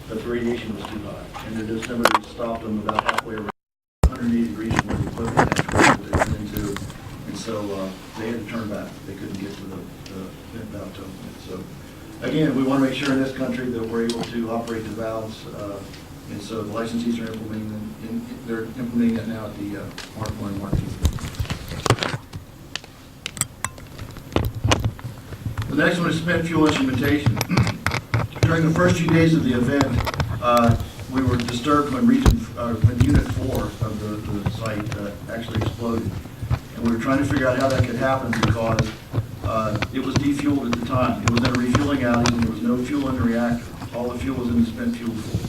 but the radiation was too high. And the dosimetry stopped them about halfway around 180 degrees from where the equipment actually they went into. And so they had to turn back. They couldn't get to the vent valve to open it. So again, we want to make sure in this country that we're able to operate the valves. And so the licensees are implementing them. They're implementing it now at the Mark 1 and Mark 2. The next one is spent fuel instrumentation. During the first few days of the event, we were disturbed when when Unit 4 of the site actually exploded. And we were trying to figure out how that could happen because it was defueled at the time. It was in a refueling outage and there was no fuel in the reactor. All the fuel was in the spent fuel pool.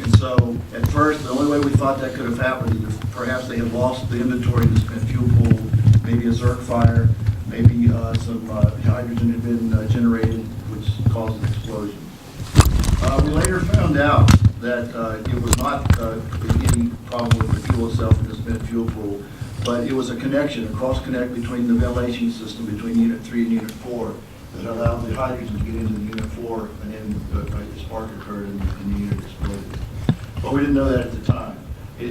And so at first, the only way we thought that could have happened is if perhaps they had lost the inventory of the spent fuel pool, maybe a Zerk fire, maybe some hydrogen had been generated, which caused an explosion. We later found out that it was not any problem with the fuel itself in the spent fuel pool, but it was a connection, a cross-connect between the ventilation system between Unit 3 and Unit 4 that allowed the hydrogen to get into the Unit 4, and then the spark occurred and the unit exploded. But we didn't know that at the time.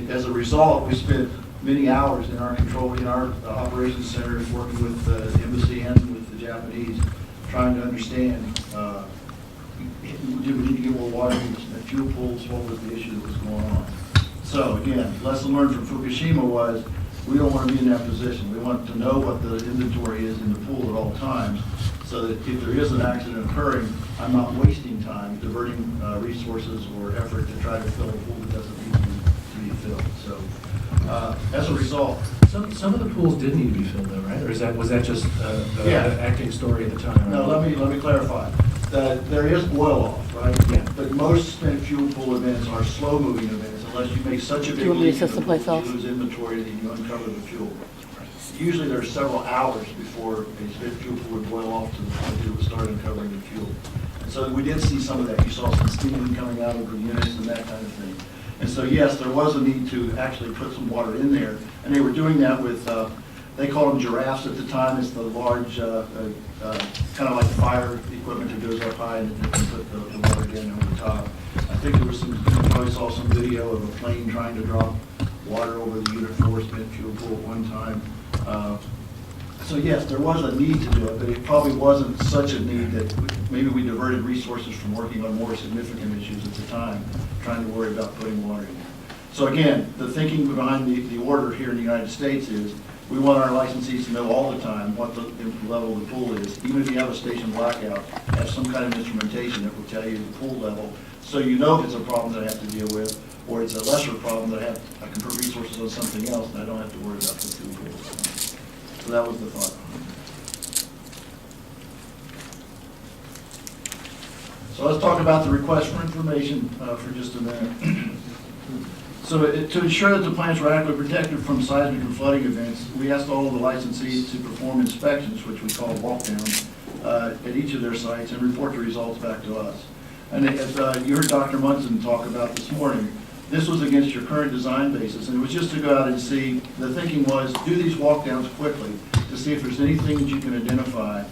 As a result, we spent many hours in our operations center working with the embassy and with the Japanese, trying to understand, do we need to get more water in the fuel pools? What was the issue that was going on? So again, lesson learned from Fukushima was we don't want to be in that position. We want to know what the inventory is in the pool at all times, so that if there is an accident occurring, I'm not wasting time diverting resources or effort to try to fill a pool that doesn't need to be filled. So as a result, some of the pools did need to be filled though, right? Or was that just the acting story at the time? No, let me clarify. There is boil off, right? Yeah. But most spent fuel pool events are slow moving events unless you make such a big leak that you lose inventory that you uncover the fuel. Usually there's several hours before a spent fuel pool would boil off to the point that it would start uncovering the fuel. And so we did see some of that. You saw some steam coming out of the units and that kind of thing. And so yes, there was a need to actually put some water in there. And they were doing that with, they called them giraffes at the time. It's the large, kind of like fire equipment that goes up high and then put the water again over the top. I think there was some, you probably saw some video of a plane trying to drop water over the Unit 4 spent fuel pool at one time. So yes, there was a need to do it, but it probably wasn't such a need that maybe we diverted resources from working on more significant issues at the time, trying to worry about putting water in there. So again, the thinking behind the order here in the United States is we want our licensees to know all the time what the level of the pool is. Even if you have a station blackout, have some kind of instrumentation that will tell you the pool level, so you know if it's a problem that I have to deal with, or it's a lesser problem that I can put resources on something else and I don't have to worry about the fuel pool. So that was the thought. So let's talk about the request for information for just a minute. So to ensure that the plants were adequately protected from seismic and flooding events, we asked all of the licensees to perform inspections, which we call walkdowns, at each of their sites and report the results back to us. And as you heard Dr. Munson talk about this morning, this was against your current design basis, and it was just to go out and see. The thinking was do these walkdowns quickly to see if there's anything that you can identify.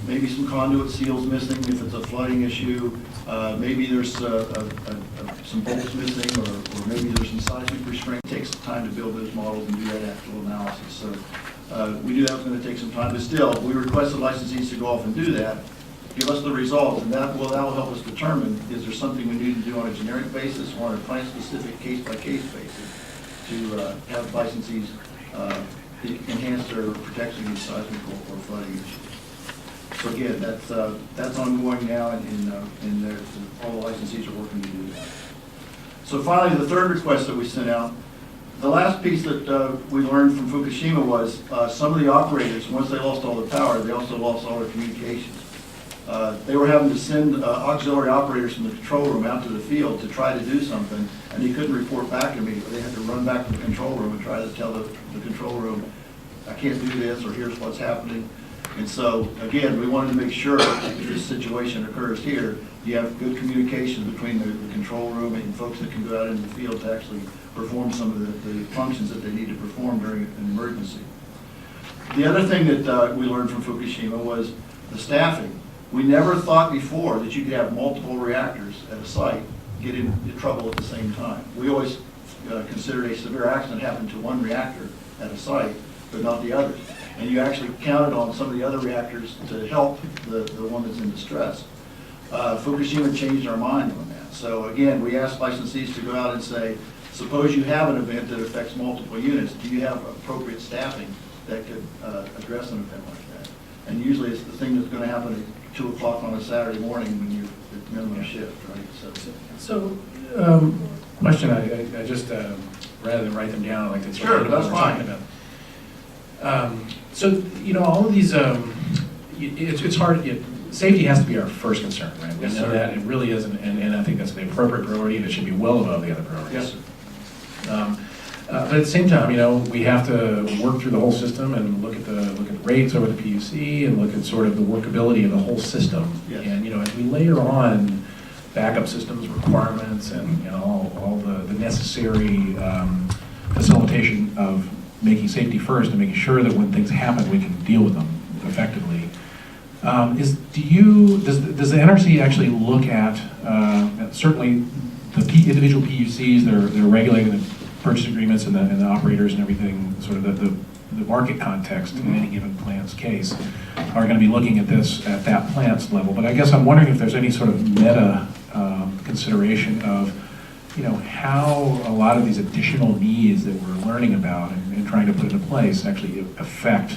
Maybe some conduit seals missing if it's a flooding issue. Maybe there's some bolts missing, or maybe there's some seismic restraint. It takes time to build those models and do that actual analysis. So we knew that was going to take some time, but still, we requested licensees to go off and do that. Give us the results, and that will help us determine is there something we need to do on a generic basis or on a plant-specific case-by-case basis to have licensees enhance their protection against seismic or flooding issues. So again, that's ongoing now, and all the licensees are working to do that. So finally, the third request that we sent out, the last piece that we learned from Fukushima was some of the operators, once they lost all the power, they also lost all their communications. They were having to send auxiliary operators from the control room out to the field to try to do something, and they couldn't report back immediately. They had to run back to the control room and try to tell the control room, I can't do this, or here's what's happening. And so, again, we wanted to make sure that if this situation occurs here, you have good communication between the control room and folks that can go out into the field to actually perform some of the functions that they need to perform during an emergency. The other thing that we learned from Fukushima was the staffing. We never thought before that you could have multiple reactors at a site get into trouble at the same time. We always considered a severe accident happen to one reactor at a site, but not the others. And you actually counted on some of the other reactors to help the one that's in distress. Fukushima changed our mind on that. So again, we asked licensees to go out and say, suppose you have an event that affects multiple units, do you have appropriate staffing that could address an event like that? And usually it's the thing that's going to happen at 2 o'clock on a Saturday morning when you're at minimum shift, right? So, question, I just, rather than write them down, I like to sure, what that's we're fine. talking about. So, you know, all of these, it's hard, safety has to be our first concern, right? We Yes, know sir. that, it really is, and I think that's the appropriate priority, and it should be well above the other priorities. Yes, sir. But at the same time, you know, we have to work through the whole system and look at the rates over the PUC and look at sort of the workability of the whole system. Yes. And, you know, as we layer on backup systems, requirements, and, you know, all the necessary facilitation of making safety first and making sure that when things happen, we can deal with them effectively. Does the NRC actually look at, certainly the individual PUCs, they're regulating the purchase agreements and the operators and everything, sort of the market context in any given plant's case, are going to be looking at this at that plant's level. But I guess I'm wondering if there's any sort of meta consideration of, you know, how a lot of these additional needs that we're learning about and trying to put into place actually affect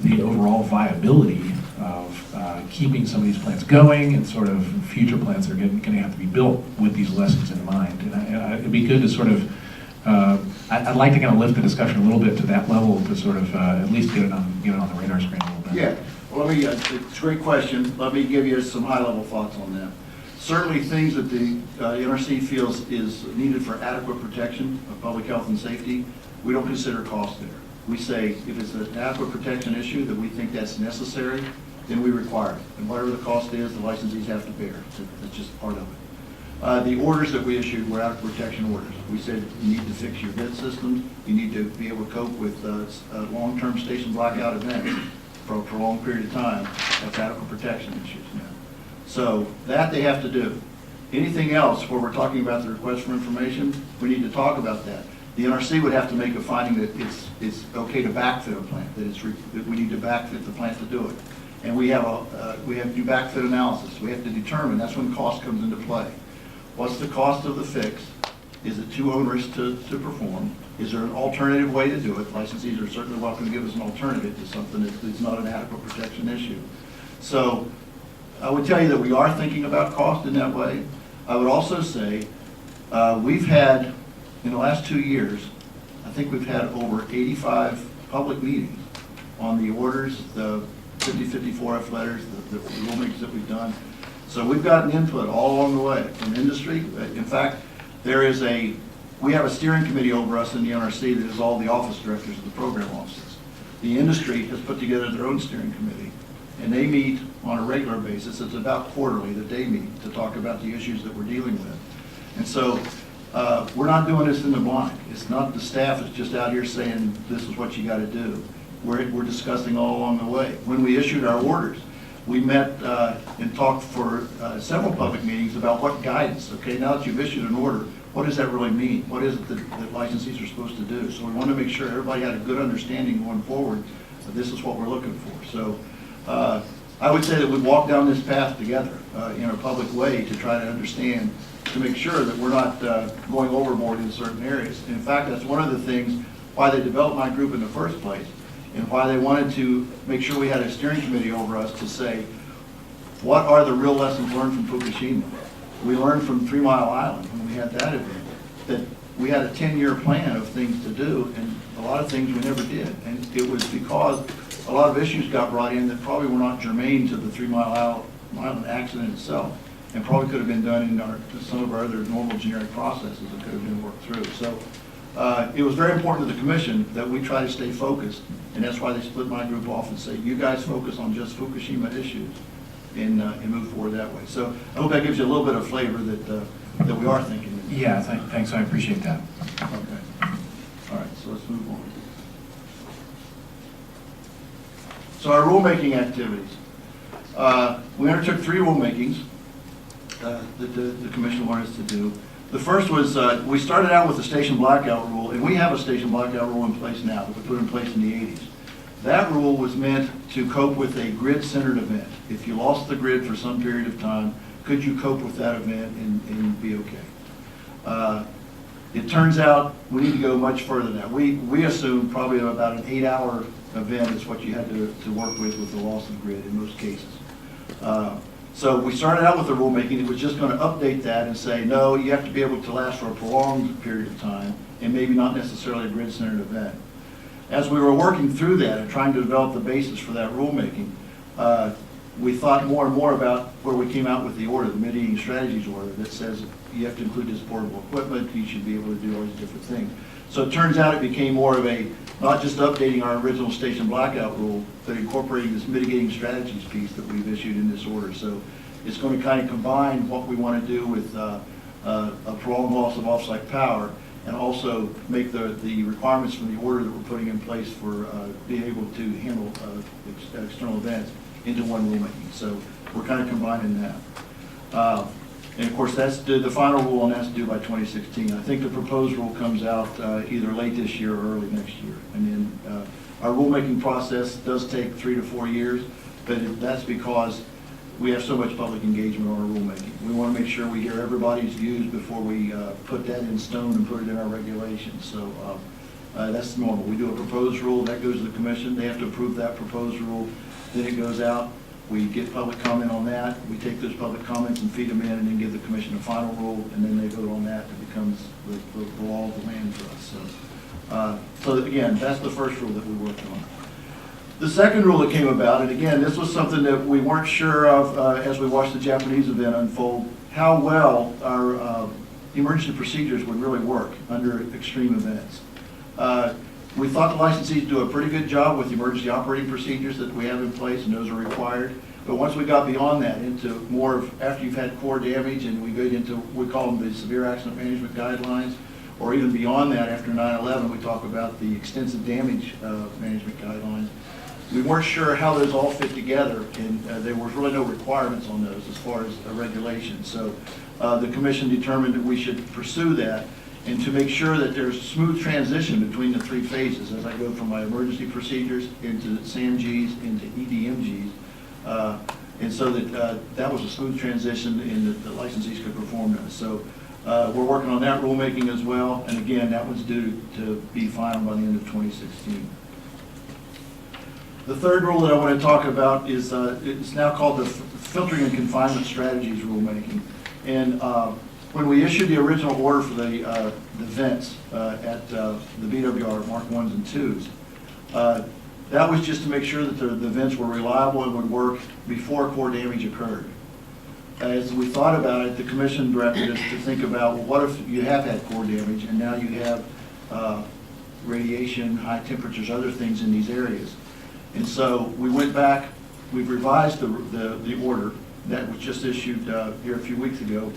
the overall viability of keeping some of these plants going and sort of future plants that are going to have to be built with these lessons in mind. And it'd be good to sort of, I'd like to kind of lift the discussion a little bit to that level to sort of at least get it on the radar screen a little bit. Yeah, well, let me, it's a great question. Let me give you some high-level thoughts on that. Certainly things that the NRC feels is needed for adequate protection of public health and safety, we don't consider cost there. We say if it's an adequate protection issue that we think that's necessary, then we require it. And whatever the cost is, the licensees have to bear. That's just part of it. The orders that we issued were adequate protection orders. We said you need to fix your vent systems, you need to be able to cope with long-term station blackout events for a prolonged period of time. That's adequate protection issues now. So that they have to do. Anything else where we're talking about the request for information, we need to talk about that. The NRC would have to make a finding that it's okay to backfit a plant, that we need to backfit the plant to do it. And we have to do backfit analysis. We have to determine, that's when cost comes into play. What's the cost of the fix? Is it too onerous to perform? Is there an alternative way to do it? Licensees are certainly welcome to give us an alternative to something that's not an adequate protection issue. So I would tell you that we are thinking about cost in that way. I would also say we've had, in the last 2 years, I think we've had over 85 public meetings on the orders, the 5054F letters, the rulemakings that we've done. So we've gotten input all along the way from industry. In fact, we have a steering committee over us in the NRC that is all the office directors of the program offices. The industry has put together their own steering committee, and they meet on a regular basis. It's about quarterly that they meet to talk about the issues that we're dealing with. And so we're not doing this in the blind. It's not the staff that's just out here saying this is what you got to do. We're discussing all along the way. When we issued our orders, we met and talked for several public meetings about what guidance. Okay, now that you've issued an order, what does that really mean? What is it that licensees are supposed to do? So we want to make sure everybody had a good understanding going forward that this is what we're looking for. So I would say that we walk down this path together in a public way to try to understand, to make sure that we're not going overboard in certain areas. In fact, that's one of the things why they developed my group in the first place, and why they wanted to make sure we had a steering committee over us to say, what are the real lessons learned from Fukushima? We learned from 3 Mile Island when we had that event, that we had a 10-year plan of things to do, and a lot of things we never did. And it was because a lot of issues got brought in that probably were not germane to the 3 Mile Island accident itself, and probably could have been done in some of our other normal generic processes that could have been worked through. So it was very important to the commission that we try to stay focused, and that's why they split my group off and say, you guys focus on just Fukushima issues and move forward that way. So I hope that gives you a little bit of flavor that we are thinking. Yeah, thanks, I appreciate that. Okay. All right, so let's move on. So our rulemaking activities. We undertook 3 rulemakings that the commission wanted us to do. The first was, we started out with the station blackout rule, and we have a station blackout rule in place now that we put in place in the 80s. That rule was meant to cope with a grid-centered event. If you lost the grid for some period of time, could you cope with that event and be okay? It turns out we need to go much further than that. We assumed probably about an 8-hour event is what you had to work with the loss of grid in most cases. So we started out with the rulemaking. It was just going to update that and say, no, you have to be able to last for a prolonged period of time and maybe not necessarily a grid-centered event. As we were working through that and trying to develop the basis for that rulemaking, we thought more and more about where we came out with the order, the mitigating strategies order, that says you have to include this portable equipment, you should be able to do all these different things. So it turns out it became more of a, not just updating our original station blackout rule, but incorporating this mitigating strategies piece that we've issued in this order. So it's going to kind of combine what we want to do with a prolonged loss of off-site power, and also make the requirements from the order that we're putting in place for being able to handle external events into one rulemaking. So we're kind of combining that. And of course, that's the final rule, and that's due by 2016. I think the proposed rule comes out either late this year or early next year. And then our rulemaking process does take 3 to 4 years, but that's because we have so much public engagement on our rulemaking. We want to make sure we hear everybody's views before we put that in stone and put it in our regulations. So that's normal. We do a proposed rule, that goes to the commission. They have to approve that proposed rule. Then it goes out. We get public comment on that. We take those public comments and feed them in, and then give the commission a final rule, and then they vote on that. It becomes the law of the land for us. So again, that's the first rule that we worked on. The second rule that came about, and again, this was something that we weren't sure of as we watched the Japanese event unfold, how well our emergency procedures would really work under extreme events. We thought the licensees do a pretty good job with the emergency operating procedures that we have in place, and those are required. But once we got beyond that into more of after you've had core damage, and we get into, we call them the severe accident management guidelines, or even beyond that after 9/11, we talk about the extensive damage management guidelines. We weren't sure how those all fit together, and there was really no requirements on those as far as a regulation. So the commission determined that we should pursue that, and to make sure that there's a smooth transition between the 3 phases as I go from my emergency procedures into SAMGs, into EDMGs, and so that that was a smooth transition and that the licensees could perform those. So we're working on that rulemaking as well, and again, that was due to be final by the end of 2016. The third rule that I want to talk about is it's now called the Filtering and Confinement Strategies Rulemaking. And when we issued the original order for the vents at the BWR Mark 1s and 2s, that was just to make sure that the vents were reliable and would work before core damage occurred. As we thought about it, the commission directed us to think about, well, what if you have had core damage and now you have radiation, high temperatures, other things in these areas. And so we went back, we've revised the order that was just issued here a few weeks ago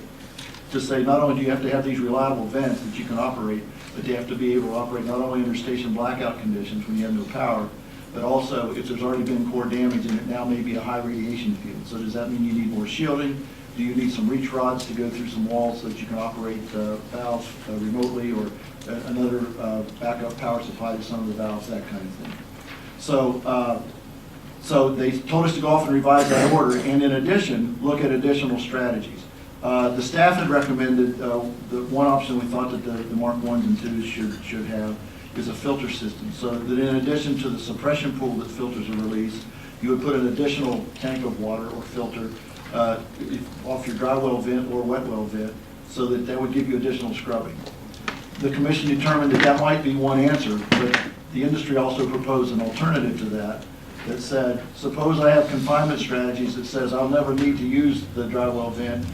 to say not only do you have to have these reliable vents that you can operate, but they have to be able to operate not only under station blackout conditions when you have no power, but also if there's already been core damage and it now may be a high radiation field. So does that mean you need more shielding? Do you need some reach rods to go through some walls so that you can operate valves remotely, or another backup power supply to some of the valves, that kind of thing? So, so they told us to go off and revise that order, and in addition, look at additional strategies. The staff had recommended the one option we thought that the Mark 1s and 2s should have is a filter system, so that in addition to the suppression pool that filters are released, you would put an additional tank of water or filter off your dry well vent or wet well vent, so that would give you additional scrubbing. The commission determined that that might be one answer, but the industry also proposed an alternative to that said, suppose I have confinement strategies that says I'll never need to use the dry well vent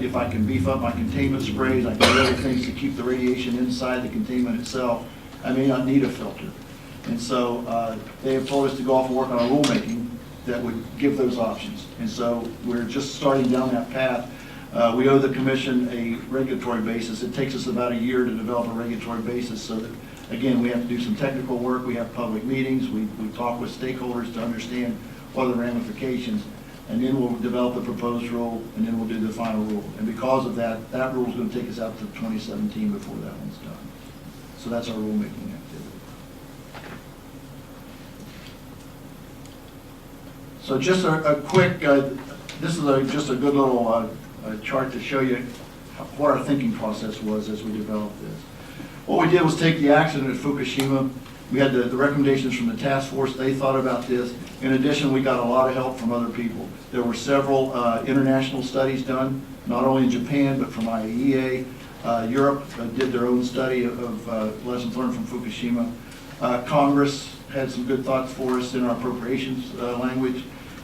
if I can beef up my containment sprays, I can do other things to keep the radiation inside the containment itself, I may not need a filter. And so they have told us to go off and work on a rulemaking that would give those options. And so we're just starting down that path. We owe the commission a regulatory basis. It takes us about a year to develop a regulatory basis, so that, again, we have to do some technical work, we have public meetings, we talk with stakeholders to understand what are the ramifications. and then we'll develop the proposed rule, and then we'll do the final rule. And because of that, that rule is going to take us out to 2017 before that one's done. So that's our rulemaking activity. So just a quick, this is just a good little chart to show you what our thinking process was as we developed this. What we did was take the accident at Fukushima. We had the recommendations from the task force. They thought about this. In addition, we got a lot of help from other people. There were several international studies done, not only in Japan, but from IAEA. Europe did their own study of lessons learned from Fukushima. Congress had some good thoughts for us in our appropriations language.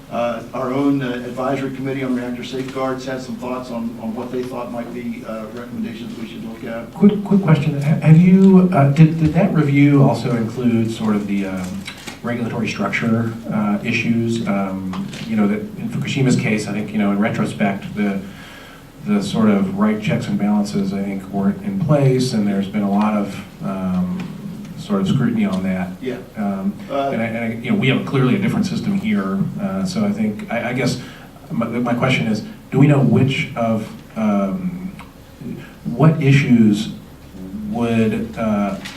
Our own advisory committee on reactor safeguards had some thoughts on what they thought might be recommendations we should look at. Quick question. Have you, did that review also include sort of the regulatory structure issues? You know, that in Fukushima's case, I think, you know, in retrospect, the sort of right checks and balances, I think, weren't in place, and there's been a lot of sort of scrutiny on that. Yeah. And you know, we have clearly a different system here, so I think, I guess, my question is, do we know which of, what issues would,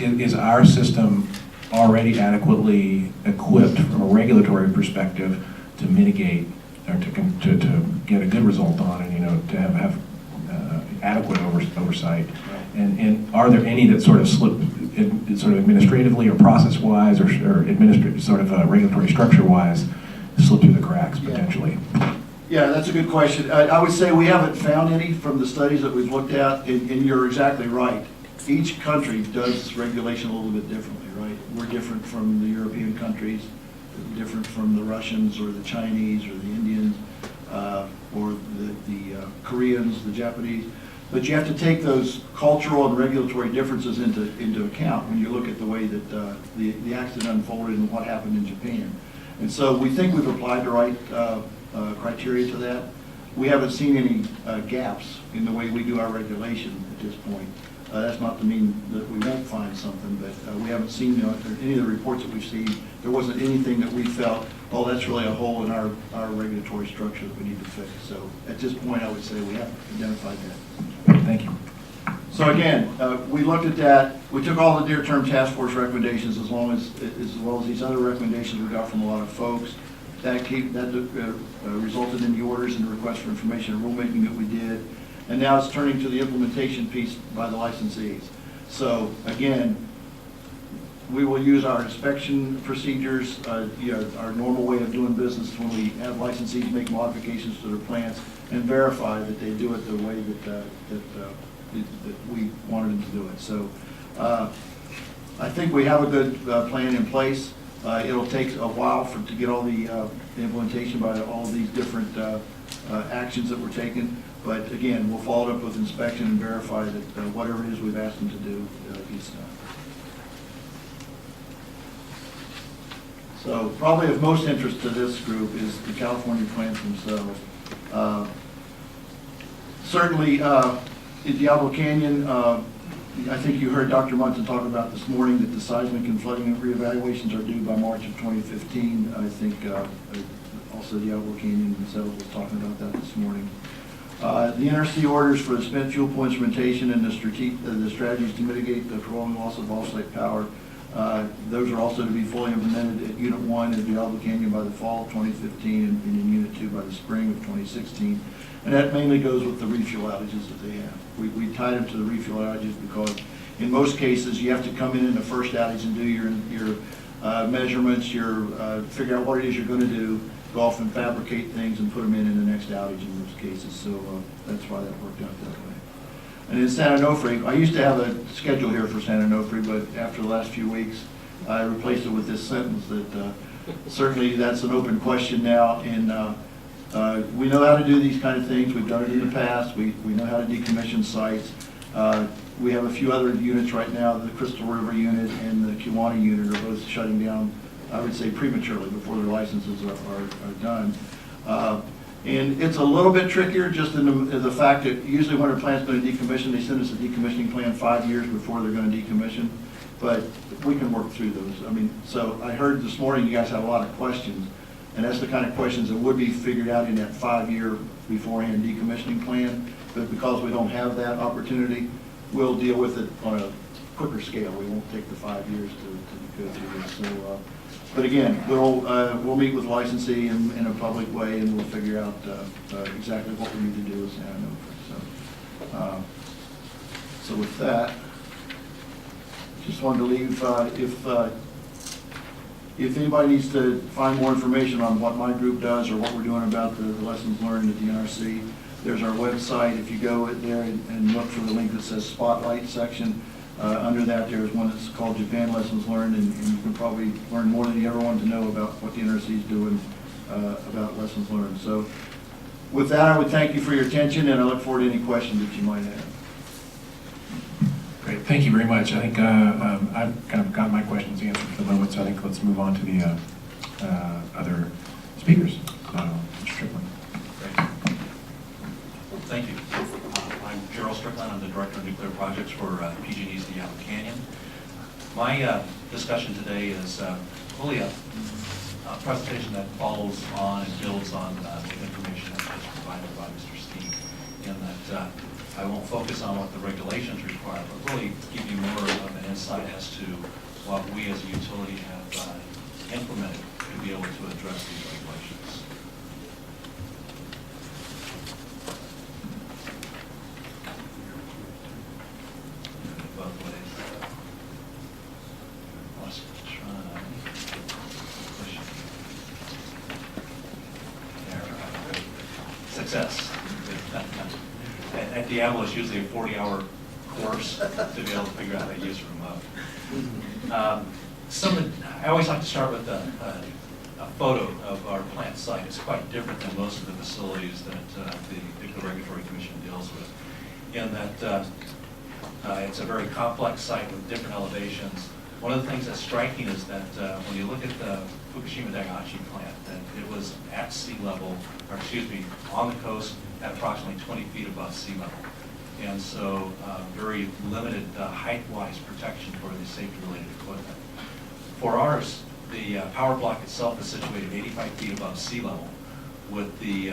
is our system already adequately equipped from a regulatory perspective to mitigate, or to get a good result on, and, you know, to have adequate oversight? And are there any that sort of slip, sort of administratively or process-wise, or administrative, sort of regulatory structure-wise, slip through the cracks potentially? Yeah, that's a good question. I would say we haven't found any from the studies that we've looked at, and you're exactly right. Each country does regulation a little bit differently, right? We're different from the European countries, different from the Russians or the Chinese or the Indians, or the Koreans, the Japanese. But you have to take those cultural and regulatory differences into account when you look at the way that the accident unfolded and what happened in Japan. And so we think we've applied the right criteria to that. We haven't seen any gaps in the way we do our regulation at this point. That's not to mean that we won't find something, but we haven't seen any of the reports that we've seen. There wasn't anything that we felt, oh, that's really a hole in our regulatory structure that we need to fix. So at this point, I would say we haven't identified that. Thank you. So again, we looked at that. We took all the near-term task force recommendations as well as these other recommendations we got from a lot of folks. That resulted in the orders and the request for information and rulemaking that we did. And now it's turning to the implementation piece by the licensees. So again, we will use our inspection procedures, our normal way of doing business when we have licensees make modifications to their plants, and verify that they do it the way that we wanted them to do it. So I think we have a good plan in place. It'll take a while to get all the implementation by all these different actions that we're taking. But again, we'll follow it up with inspection and verify that whatever it is we've asked them to do is done. So probably of most interest to this group is the California plants themselves. Certainly, in Diablo Canyon, I think you heard Dr. Munson talk about this morning that the seismic and flooding reevaluations are due by March of 2015. I think also Diablo Canyon themselves was talking about that this morning. The NRC orders for the spent fuel pool instrumentation and the strategies to mitigate the prolonged loss of off-site power, those are also to be fully implemented at Unit 1 in Diablo Canyon by the fall of 2015 and in Unit 2 by the spring of 2016. And that mainly goes with the refuel outages that they have. We tied them to the refuel outages because in most cases you have to come in the first outage and do your measurements, figure out what it is you're going to do, go off and fabricate things and put them in the next outage in most cases. So that's why that worked out that way. And in San Onofre, I used to have a schedule here for San Onofre, but after the last few weeks, I replaced it with this sentence that certainly that's an open question now. And we know how to do these kind of things. We've done it in the past. We know how to decommission sites. We have a few other units right now. The Crystal River unit and the Kiwani unit are both shutting down, I would say prematurely, before their licenses are done. And it's a little bit trickier just in the fact that usually when a plant's going to decommission, they send us a decommissioning plan 5 years before they're going to decommission. But we can work through those. I mean, so I heard this morning you guys had a lot of questions. And that's the kind of questions that would be figured out in that 5-year beforehand decommissioning plan. But because we don't have that opportunity, we'll deal with it on a quicker scale. We won't take the 5 years to go through this. So, but again, we'll meet with licensee in a public way, and we'll figure out exactly what we need to do with Santa Nova. So with that, just wanted to leave, if anybody needs to find more information on what my group does or what we're doing about the lessons learned at the NRC, there's our website. If you go there and look for the link that says Spotlight section, under that there's one that's called Japan Lessons Learned, and you can probably learn more than you ever wanted to know about what the NRC is doing about lessons learned. So with that, I would thank you for your attention, and I look forward to any questions that you might have. Great, thank you very much. I think I've kind of got my questions answered for the moment, so I think let's move on to the other speakers. Mr. Strickland. Thank you. I'm Gerald Strickland. I'm the Director of Nuclear Projects for PG&E's Diablo Canyon. My discussion today is really a presentation that follows on and builds on the information that was provided by Mr. Steve, in that I won't focus on what the regulations require, but really give you more of an insight as to what we as a utility have implemented to be able to address these regulations. Both ways. Let's try. There. Success. At Diablo, it's usually a 40-hour course to be able to figure out how to use remote. I always like to start with a photo of our plant site. It's quite different than most of the facilities that the Nuclear Regulatory Commission deals with, in that it's a very complex site with different elevations. One of the things that's striking is that when you look at the Fukushima Daiichi plant, that it was at sea level, or excuse me, on the coast at approximately 20 feet above sea level. And so very limited height-wise protection for the safety-related equipment. For ours, the power block itself is situated 85 feet above sea level, with the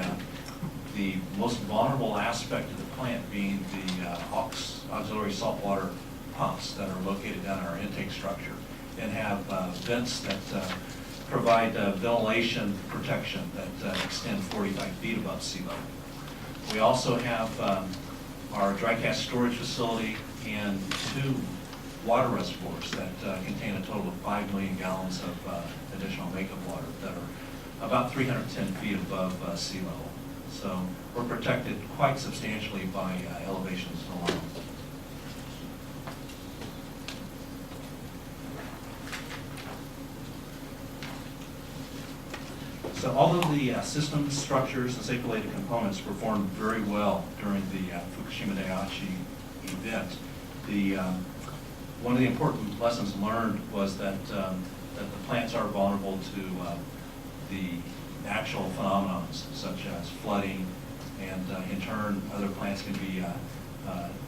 most vulnerable aspect of the plant being the auxiliary saltwater pumps that are located down in our intake structure, and have vents that provide ventilation protection that extend 45 feet above sea level. We also have our dry cask storage facility and 2 water reservoirs that contain a total of 5 million gallons of additional makeup water that are about 310 feet above sea level. So we're protected quite substantially by elevations alone. So all of the systems, structures, and safety-related components performed very well during the Fukushima Daiichi event. One of the important lessons learned was that the plants are vulnerable to the natural phenomena such as flooding, and in turn other plants can be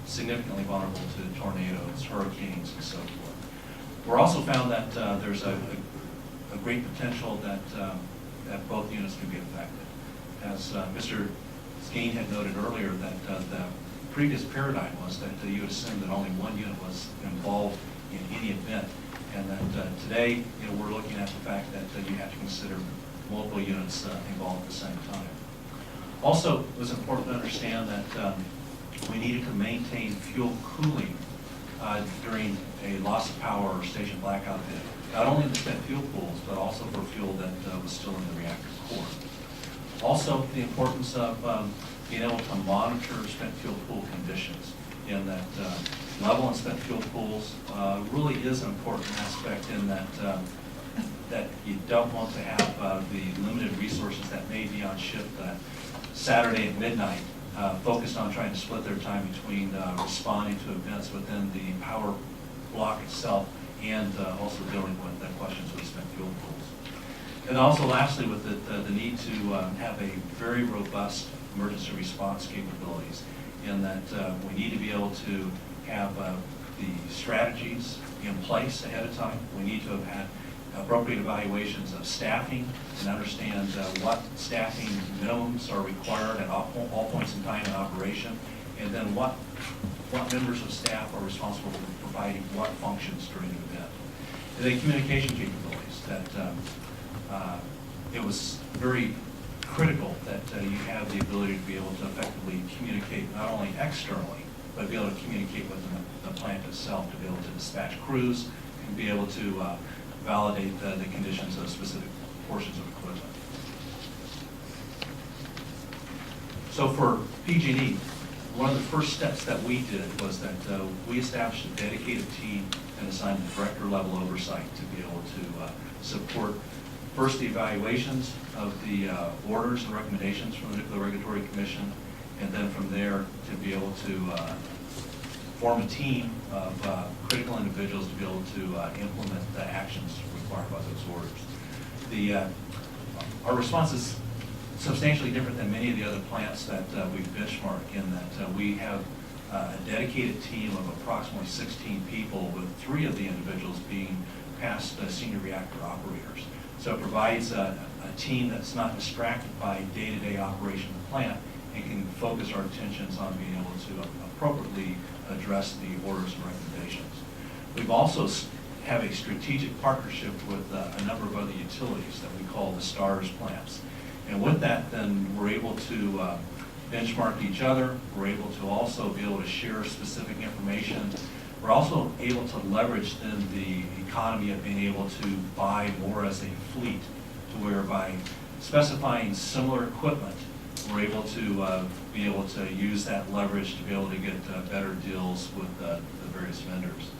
significantly vulnerable to tornadoes, hurricanes, and so forth. We're also found that there's a great potential that both units can be affected. As Mr. Skeen had noted earlier, that the previous paradigm was that you would assume that only one unit was involved in any event, and that today, we're looking at the fact that you have to consider multiple units involved at the same time. Also, it was important to understand that we needed to maintain fuel cooling during a loss of power or station blackout event, not only in the spent fuel pools, but also for fuel that was still in the reactor core. Also, the importance of being able to monitor spent fuel pool conditions, in that level in spent fuel pools really is an important aspect, in that that you don't want to have the limited resources that may be on shift Saturday at midnight focused on trying to split their time between responding to events within the power block itself and also dealing with the questions with spent fuel pools. And also lastly, with the need to have a very robust emergency response capabilities, in that we need to be able to have the strategies in place ahead of time. We need to have had appropriate evaluations of staffing and understand what staffing minimums are required at all points in time in operation, and then what members of staff are responsible for providing what functions during the event. And then communication capabilities, that it was very critical that you have the ability to be able to effectively communicate not only externally, but be able to communicate within the plant itself, to be able to dispatch crews and be able to validate the conditions of specific portions of equipment. So for PG&E, one of the first steps that we did was that we established a dedicated team and assigned director level oversight to be able to support first the evaluations of the orders and recommendations from the Nuclear Regulatory Commission, and then from there to be able to form a team of critical individuals to be able to implement the actions required by those orders. Our response is substantially different than many of the other plants that we've benchmarked, in that we have a dedicated team of approximately 16 people, with 3 of the individuals being past senior reactor operators. So it provides a team that's not distracted by day-to-day operation of the plant and can focus our attentions on being able to appropriately address the orders and recommendations. We've also have a strategic partnership with a number of other utilities that we call the STARS plants. And with that, then we're able to benchmark each other. We're able to also be able to share specific information. We're also able to leverage then the economy of being able to buy more as a fleet, to where by specifying similar equipment, we're able to be able to use that leverage to be able to get better deals with the various vendors.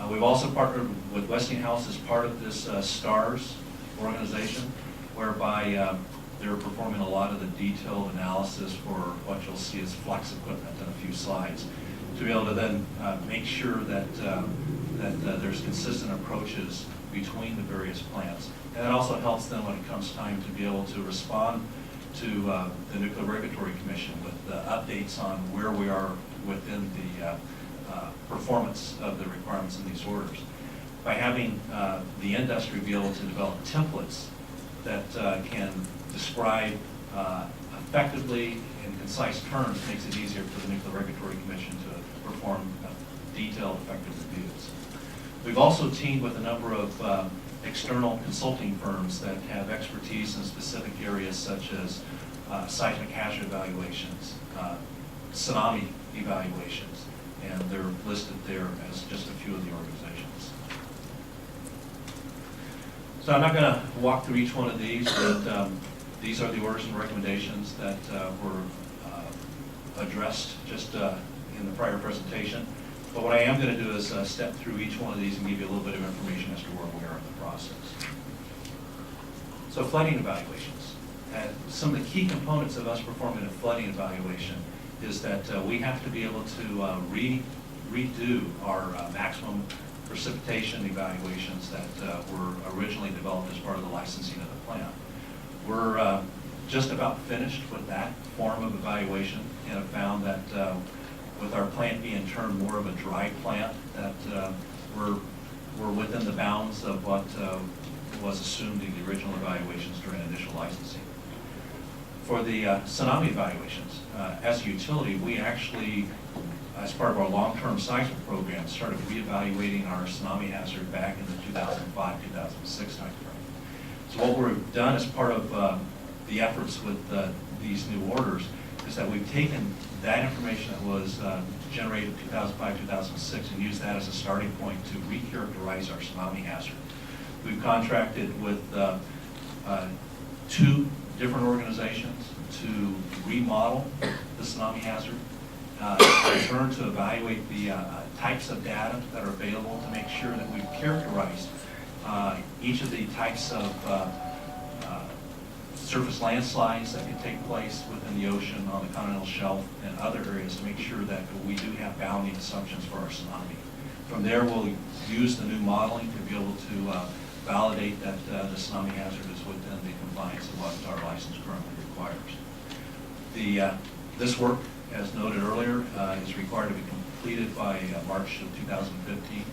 We've also partnered with Westinghouse as part of this STARS organization, whereby they're performing a lot of the detailed analysis for what you'll see as flex equipment in a few slides, to be able to then make sure that there's consistent approaches between the various plants. And that also helps them when it comes time to be able to respond to the Nuclear Regulatory Commission with updates on where we are within the performance of the requirements in these orders. By having the industry be able to develop templates that can describe effectively in concise terms, makes it easier for the Nuclear Regulatory Commission to perform detailed, effective reviews. We've also teamed with a number of external consulting firms that have expertise in specific areas such as seismic hazard evaluations, tsunami evaluations, and they're listed there as just a few of the organizations. So I'm not going to walk through each one of these, but these are the orders and recommendations that were addressed just in the prior presentation. But what I am going to do is step through each one of these and give you a little bit of information as to where we are in the process. So flooding evaluations. Some of the key components of us performing a flooding evaluation is that we have to be able to redo our maximum precipitation evaluations that were originally developed as part of the licensing of the plant. We're just about finished with that form of evaluation, and have found that with our plant being termed more of a dry plant, that we're within the bounds of what was assumed in the original evaluations during initial licensing. For the tsunami evaluations, as a utility, we actually, as part of our long-term seismic program, started reevaluating our tsunami hazard back in the 2005-2006 timeframe. So what we've done as part of the efforts with these new orders is that we've taken that information that was generated in 2005-2006 and used that as a starting point to recharacterize our tsunami hazard. We've contracted with 2 different organizations to remodel the tsunami hazard, in turn to evaluate the types of data that are available to make sure that we've characterized each of the types of surface landslides that can take place within the ocean, on the continental shelf, and other areas, to make sure that we do have bounding assumptions for our tsunami. From there, we'll use the new modeling to be able to validate that the tsunami hazard is within the compliance of what our license currently requires. This work, as noted earlier, is required to be completed by March of 2015,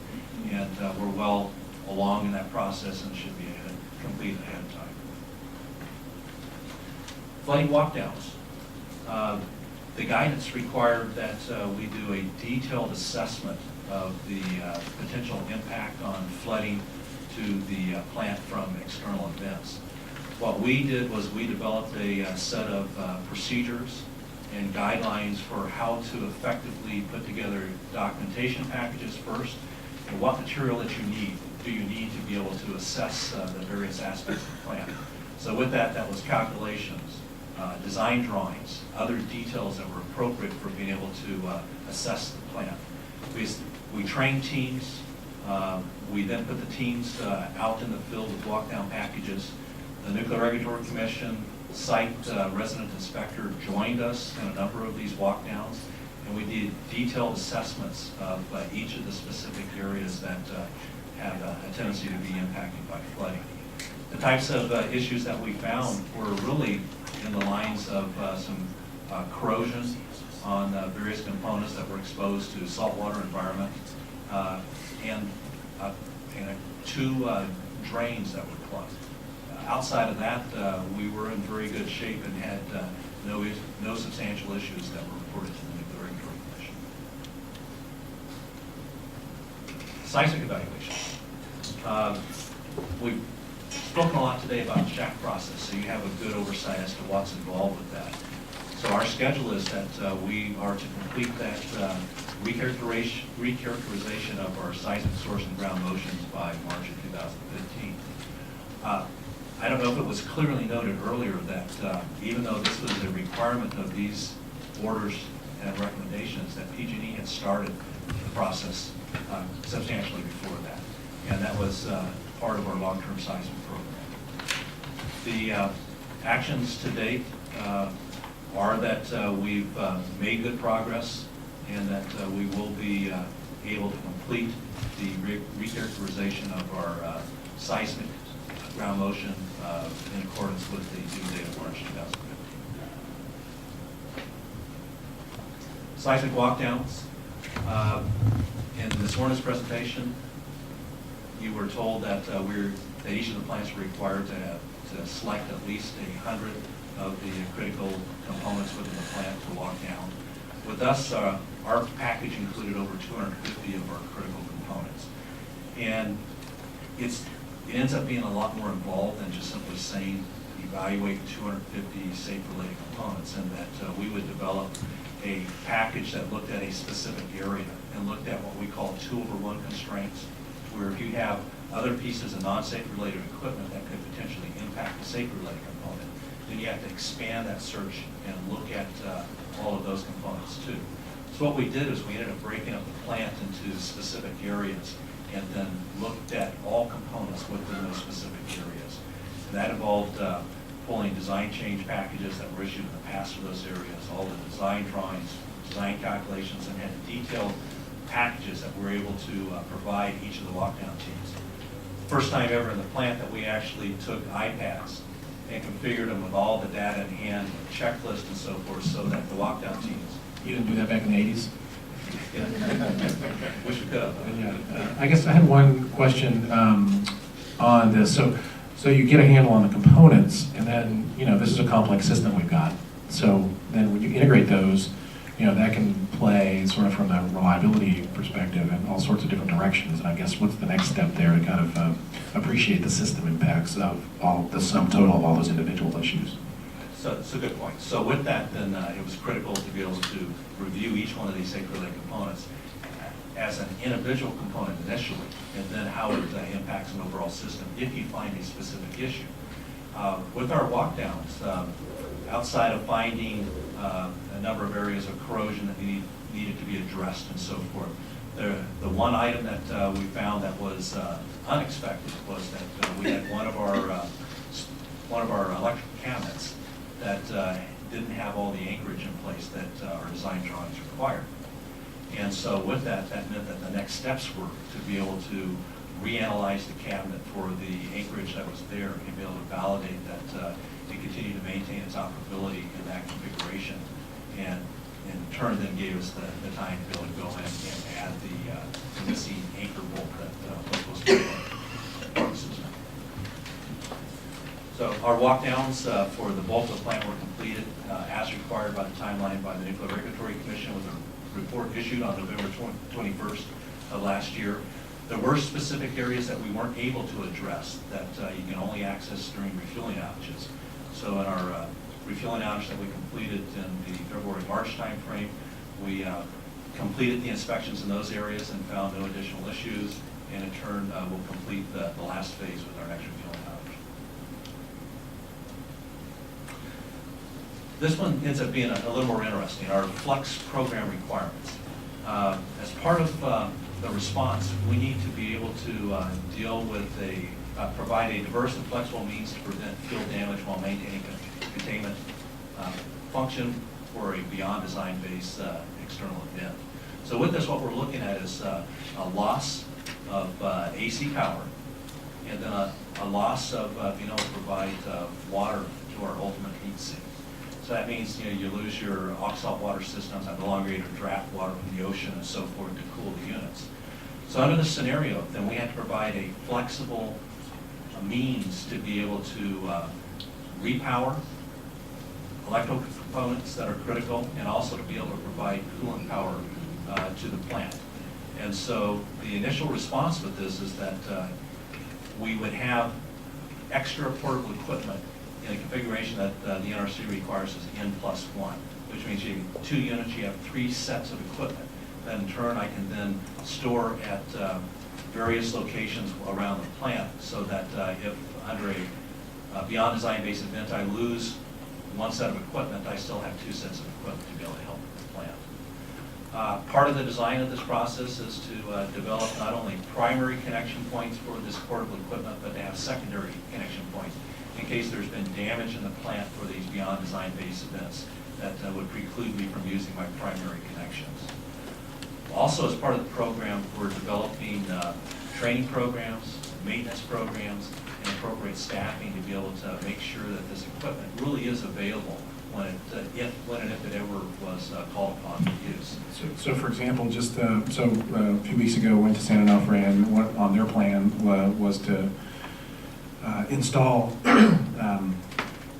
and we're well along in that process and should be complete ahead of time. Flooding walkdowns. The guidance required that we do a detailed assessment of the potential impact on flooding to the plant from external events. What we did was we developed a set of procedures and guidelines for how to effectively put together documentation packages first, and what material that you need. Do you need to be able to assess the various aspects of the plant? So with that, that was calculations, design drawings, other details that were appropriate for being able to assess the plant. We trained teams. We then put the teams out in the field with walk-down packages. The Nuclear Regulatory Commission site resident inspector joined us in a number of these walk-downs, and we did detailed assessments of each of the specific areas that have a tendency to be impacted by flooding. The types of issues that we found were really in the lines of some corrosion on various components that were exposed to saltwater environment, and 2 drains that were plugged. Outside of that, we were in very good shape and had no substantial issues that were reported to the Nuclear Regulatory Commission. Seismic evaluation. We've spoken a lot today about the shack process, so you have a good oversight as to what's involved with that. So our schedule is that we are to complete that recharacterization of our seismic source and ground motions by March of 2015. I don't know if it was clearly noted earlier that even though this was a requirement of these orders and recommendations, that PG&E had started the process substantially before that. And that was part of our long-term seismic program. The actions to date are that we've made good progress and that we will be able to complete the recharacterization of our seismic ground motion in accordance with the due date of March 2015. Seismic walkdowns. In this morning's presentation, you were told that that each of the plants were required to select at least 100 of the critical components within the plant to walk down. With us, our package included over 250 of our critical components. And it ends up being a lot more involved than just simply saying evaluate 250 safe-related components, and that we would develop a package that looked at a specific area and looked at what we call 2-over-1 constraints, where if you have other pieces of non-safe related equipment that could potentially impact the safe related component, then you have to expand that search and look at all of those components too. So what we did is we ended up breaking up the plant into specific areas and then looked at all components within those specific areas. And that involved pulling design change packages that were issued in the past for those areas, all the design drawings, design calculations, and had detailed packages that we're able to provide each of the walkdown teams. First time ever in the plant that we actually took iPads and configured them with all the data in hand, with checklists and so forth, so that the walkdown teams. You didn't do that back in the 80s? Yeah. Wish we could have. Yeah. I guess I had one question on this. So you get a handle on the components, and then, this is a complex system we've got. So then when you integrate those, that can play sort of from a reliability perspective in all sorts of different directions. And I guess what's the next step there to kind of appreciate the system impacts of all the sum total of all those individual issues? So it's a good point. So with that, then it was critical to be able to review each one of these safe-related components as an individual component initially, and then how it impacts an overall system if you find a specific issue. With our walkdowns, outside of finding a number of areas of corrosion that needed to be addressed and so forth, the one item that we found that was unexpected was that we had one of our electrical cabinets that didn't have all the anchorage in place that our design drawings required. And so with that meant that the next steps were to be able to reanalyze the cabinet for the anchorage that was there and be able to validate that it continued to maintain its operability in that configuration, and in turn then gave us the time to be able to go in and add the missing anchor bolt that was supposed to be there. So our walkdowns for the bulk of the plant were completed as required by the timeline by the Nuclear Regulatory Commission with a report issued on November 21st of last year. There were specific areas that we weren't able to address that you can only access during refueling outages. So in our refueling outage that we completed in the February-March timeframe, we completed the inspections in those areas and found no additional issues, and in turn we'll complete the last phase with our next refueling outage. This one ends up being a little more interesting, our flex program requirements. As part of the response, we need to be able to deal with provide a diverse and flexible means to prevent field damage while maintaining containment function for a beyond design-based external event. So with this, what we're looking at is a loss of AC power, and then a loss of being able to provide water to our ultimate heat sink. So that means you lose your oxalt water systems, have no longer able to draft water from the ocean and so forth to cool the units. So under this scenario, then we have to provide a flexible means to be able to repower electrical components that are critical, and also to be able to provide coolant power to the plant. And so the initial response with this is that we would have extra portable equipment in a configuration that the NRC requires is N+1, which means you have 2 units, you have 3 sets of equipment that in turn I can then store at various locations around the plant, so that if under a beyond design-based event I lose 1 set of equipment, I still have 2 sets of equipment to be able to help the plant. Part of the design of this process is to develop not only primary connection points for this portable equipment, but to have secondary connection points in case there's been damage in the plant for these beyond design-based events that would preclude me from using my primary connections. Also, as part of the program, we're developing training programs, maintenance programs, and appropriate staffing to be able to make sure that this equipment really is available when and if it ever was called upon for use. So for example, just a few weeks ago, went to San Onofre, and what on their plan was to install,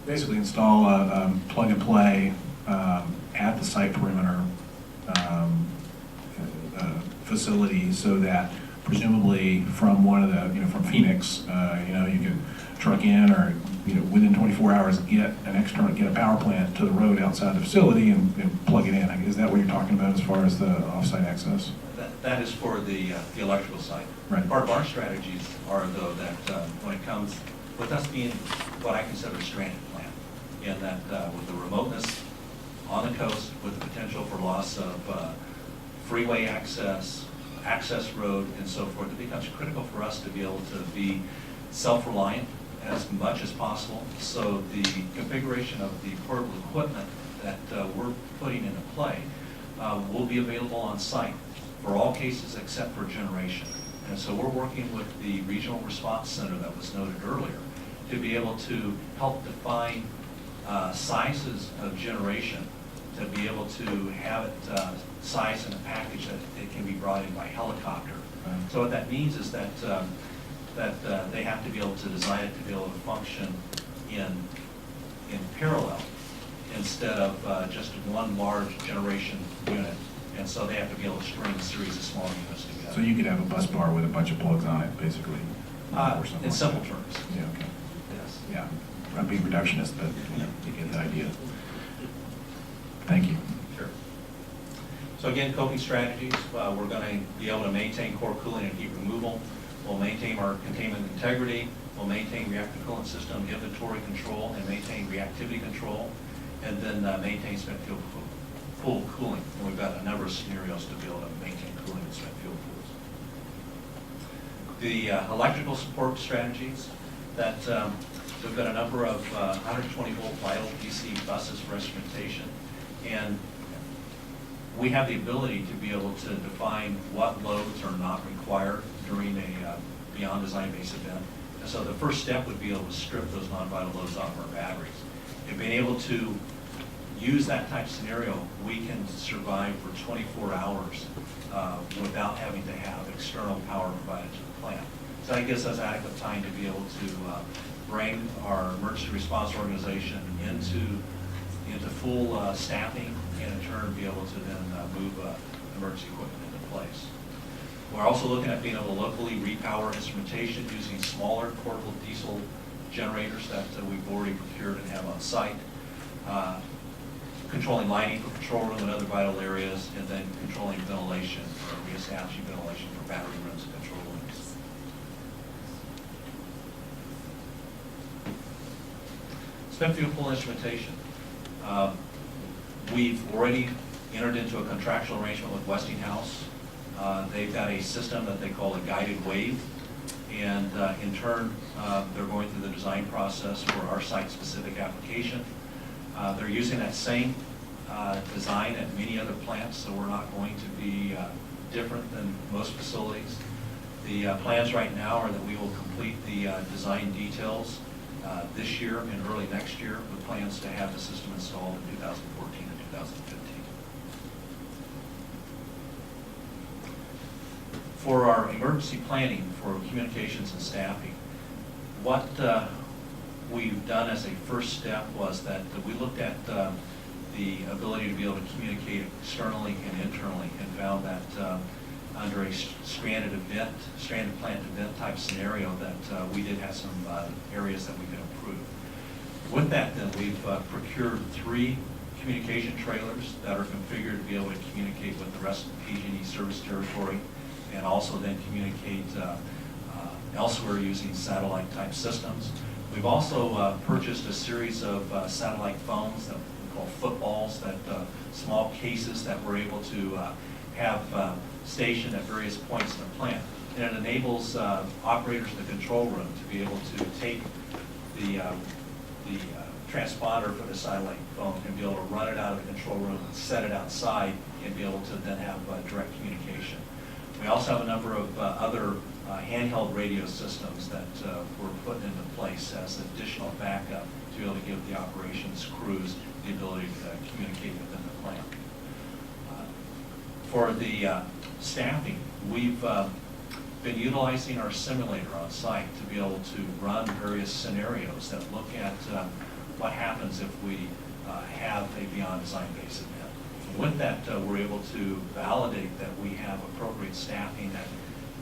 basically install a plug and play at the site perimeter facility, so that presumably from one of the, from Phoenix, you could truck in, or within 24 hours get a power plant to the road outside the facility and plug it in. Is that what you're talking about as far as the offsite access? That is for the electrical side. Right. Part of our strategies are, though, that when it comes with us being what I consider a stranded plant, in that with the remoteness on the coast, with the potential for loss of freeway access road, and so forth, it becomes critical for us to be able to be self-reliant as much as possible. So the configuration of the portable equipment that we're putting into play will be available on site for all cases except for generation. And so we're working with the Regional Response Center that was noted earlier to be able to help define sizes of generation, to be able to have it sized in a package that it can be brought in by helicopter. Right. So what that means is that they have to be able to design it to be able to function in parallel instead of just one large generation unit. And so they have to be able to string a series of small units together. So you could have a bus bar with a bunch of plugs on it, basically? Or something In like simple that. terms. Yeah, okay. Yes. Yeah, I'm being reductionist, but you get the idea. Thank you. Sure. So again, coping strategies, we're going to be able to maintain core cooling and heat removal. We'll maintain our containment integrity. We'll maintain reactor coolant system inventory control and maintain reactivity control, and then maintain spent fuel pool cooling. And we've got a number of scenarios to be able to maintain cooling in spent fuel pools. The electrical support strategies, that we've got a number of 120 volt vital DC buses for instrumentation, and we have the ability to be able to define what loads are not required during a beyond design-based event. And so the first step would be able to strip those non-vital loads off our batteries. And being able to use that type of scenario, we can survive for 24 hours without having to have external power provided to the plant. So that gives us adequate time to be able to bring our emergency response organization into full staffing, and in turn be able to then move emergency equipment into place. We're also looking at being able to locally repower instrumentation using smaller portable diesel generators that we've already procured and have on site. Controlling lighting for control room and other vital areas, and then controlling ventilation or reestablishing ventilation for battery rooms and control rooms. Spent fuel pool instrumentation. We've already entered into a contractual arrangement with Westinghouse. They've got a system that they call a guided wave, and in turn, they're going through the design process for our site-specific application. They're using that same design at many other plants, so we're not going to be different than most facilities. The plans right now are that we will complete the design details this year and early next year, with plans to have the system installed in 2014 and 2015. For our emergency planning for communications and staffing, what we've done as a first step was that we looked at the ability to be able to communicate externally and internally, and found that under a stranded plant event type scenario that we did have some areas that we could improve. With that, then, we've procured 3 communication trailers that are configured to be able to communicate with the rest of the PG&E service territory, and also then communicate elsewhere using satellite type systems. We've also purchased a series of satellite phones that we call footballs, that small cases that we're able to have stationed at various points in the plant. And it enables operators in the control room to be able to take the transponder for the satellite phone and be able to run it out of the control room, set it outside, and be able to then have direct communication. We also have a number of other handheld radio systems that were put into place as additional backup to be able to give the operations crews the ability to communicate within the plant. For the staffing, we've been utilizing our simulator on site to be able to run various scenarios that look at what happens if we have a beyond design base event. With that, we're able to validate that we have appropriate staffing at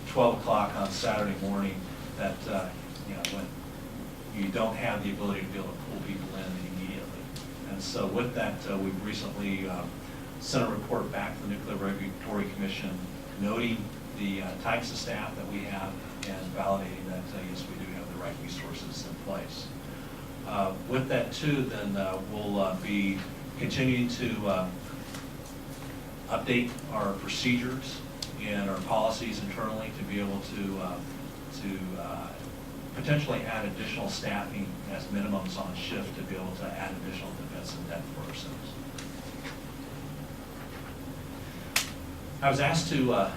12 o'clock on Saturday morning, that when you don't have the ability to be able to pull people in immediately. And so with that, we've recently sent a report back to the Nuclear Regulatory Commission noting the types of staff that we have and validating that, yes, we do have the right resources in place. With that too, then we'll be continuing to update our procedures and our policies internally to be able to potentially add additional staffing as minimums on shift to be able to add additional defense and depth for ourselves. I was asked to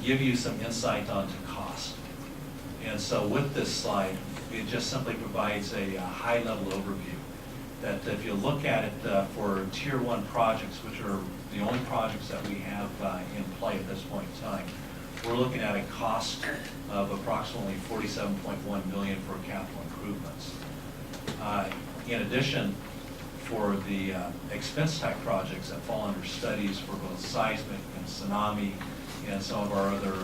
give you some insight onto cost. And so with this slide, it just simply provides a high-level overview that if you look at it for Tier 1 projects, which are the only projects that we have in play at this point in time, we're looking at a cost of approximately $47.1 million for capital improvements. In addition, for the expense type projects that fall under studies for both seismic and tsunami and some of our other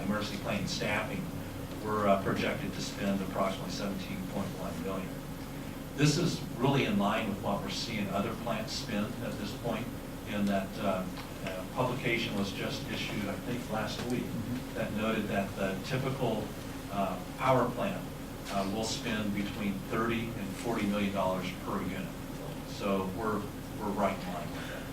emergency planning staffing, we're projected to spend approximately $17.1 million. This is really in line with what we're seeing other plants spend at this point, in that publication was just issued, I think, last week, that noted that the typical power plant will spend between $30 and $40 million per unit. So we're right in line with that.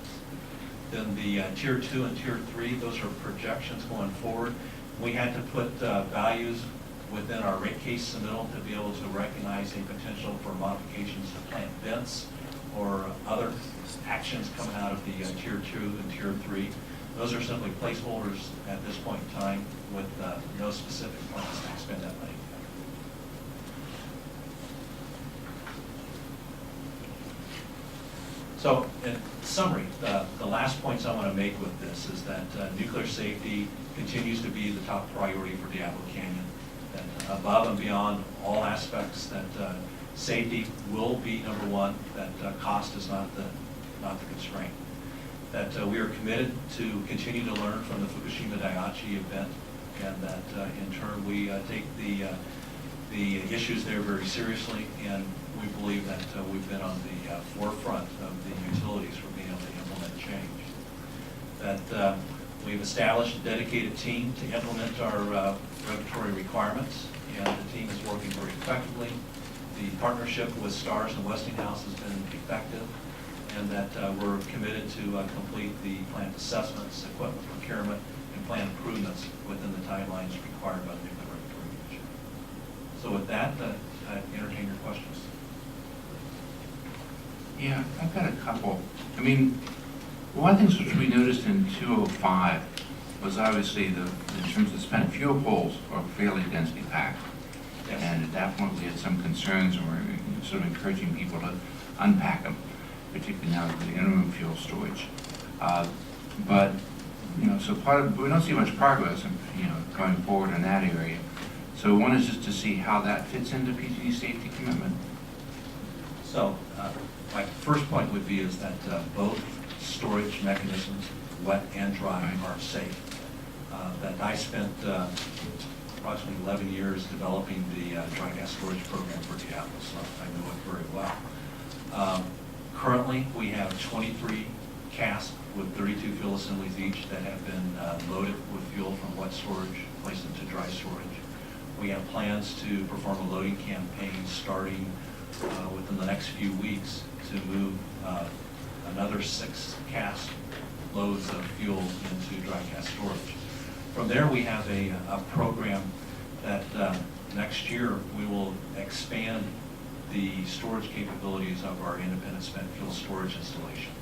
Then the Tier 2 and Tier 3, those are projections going forward. We had to put values within our rate case submittal to be able to recognize a potential for modifications to plant vents or other actions coming out of the Tier 2 and Tier 3. Those are simply placeholders at this point in time with no specific plans to expend that money. So in summary, the last points I want to make with this is that nuclear safety continues to be the top priority for Diablo Canyon. that above and beyond all aspects, that safety will be number one, that cost is not the constraint. That we are committed to continue to learn from the Fukushima Daiichi event, and that in turn we take the issues there very seriously, and we believe that we've been on the forefront of the utilities for being able to implement change. That we've established a dedicated team to implement our regulatory requirements, and the team is working very effectively. The partnership with STARS and Westinghouse has been effective, and that we're committed to complete the plant assessments, equipment procurement, and plant improvements within the timelines required by the Nuclear Regulatory Commission. So with that, I entertain your questions. Yeah, I've got a couple. I mean, one of the things which we noticed in 205 was obviously in terms of spent fuel pools are fairly densely packed. Yes. And at that point we had some concerns and we're sort of encouraging people to unpack them, particularly now with the interim fuel storage. But, you know, so we don't see much progress, going forward in that area. So one is just to see how that fits into PG safety commitment. So my first point would be is that both storage mechanisms, wet and dry, are safe. That I spent approximately 11 years developing the dry gas storage program for Diablo, so I know it very well. Currently, we have 23 casks with 32 fuel assemblies each that have been loaded with fuel from wet storage, placed into dry storage. We have plans to perform a loading campaign starting within the next few weeks to move another 6 cask loads of fuel into dry gas storage. From there, we have a program that next year we will expand the storage capabilities of our independent spent fuel storage installation.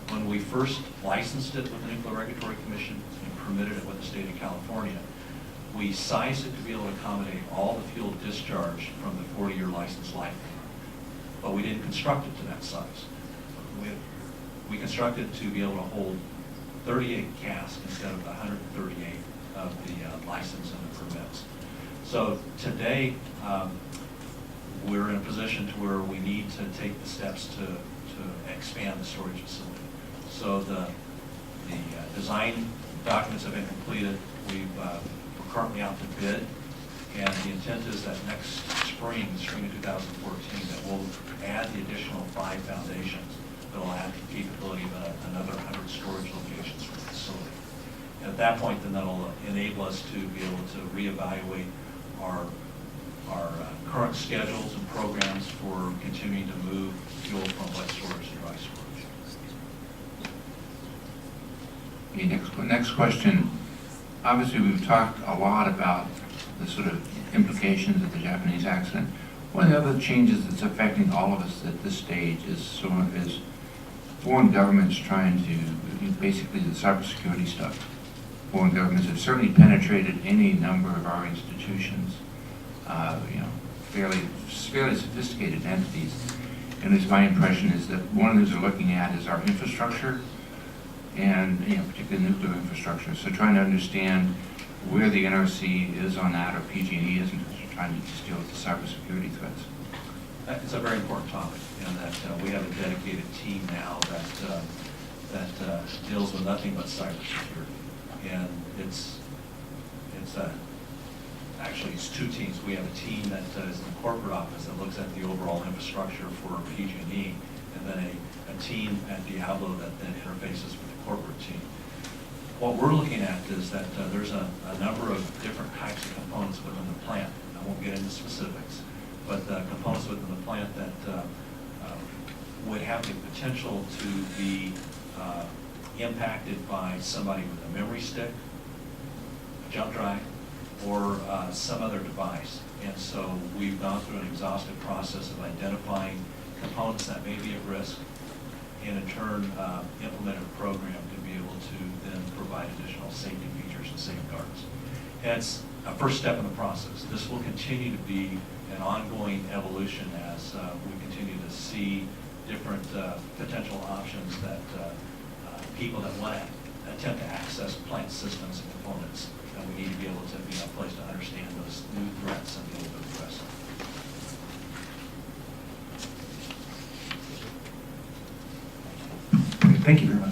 When we first licensed it with the Nuclear Regulatory Commission and permitted it with the state of California, we sized it to be able to accommodate all the fuel discharged from the 40-year license lifetime. But we didn't construct it to that size. We constructed it to be able to hold 38 casks instead of the 138 of the license and the permits. So today, we're in a position to where we need to take the steps to expand the storage facility. So the design documents have been completed. We're currently out to bid, and the intent is that next spring of 2014, that we'll add the additional 5 foundations that will add the capability of another 100 storage locations for the facility. And at that point, then that'll enable us to be able to reevaluate our current schedules and programs for continuing to move fuel from wet storage to dry storage. Okay, next question. Obviously, we've talked a lot about the sort of implications of the Japanese accident. One of the other changes that's affecting all of us at this stage is foreign governments trying to, basically the cybersecurity stuff. Foreign governments have certainly penetrated any number of our institutions, fairly sophisticated entities. And it's my impression is that one of the things they're looking at is our infrastructure, and particularly nuclear infrastructure. So trying to understand where the NRC is on that, or PG&E is, and trying to just deal with the cybersecurity threats. It's a very important topic, and that we have a dedicated team now that deals with nothing but cybersecurity. And actually it's 2 teams. We have a team that is in the corporate office that looks at the overall infrastructure for PG&E, and then a team at Diablo that then interfaces with the corporate team. What we're looking at is that there's a number of different types of components within the plant. I won't get into specifics, but components within the plant that would have the potential to be impacted by somebody with a memory stick, a jump drive, or some other device. And so we've gone through an exhaustive process of identifying components that may be at risk, and in turn implement a program to be able to then provide additional safety features and safeguards. And it's a first step in the process. This will continue to be an ongoing evolution as we continue to see different potential options that people that want to attempt to access plant systems and components. And we need to be able to be in a place to understand those new threats and deal with those threats. Great, thank you very much.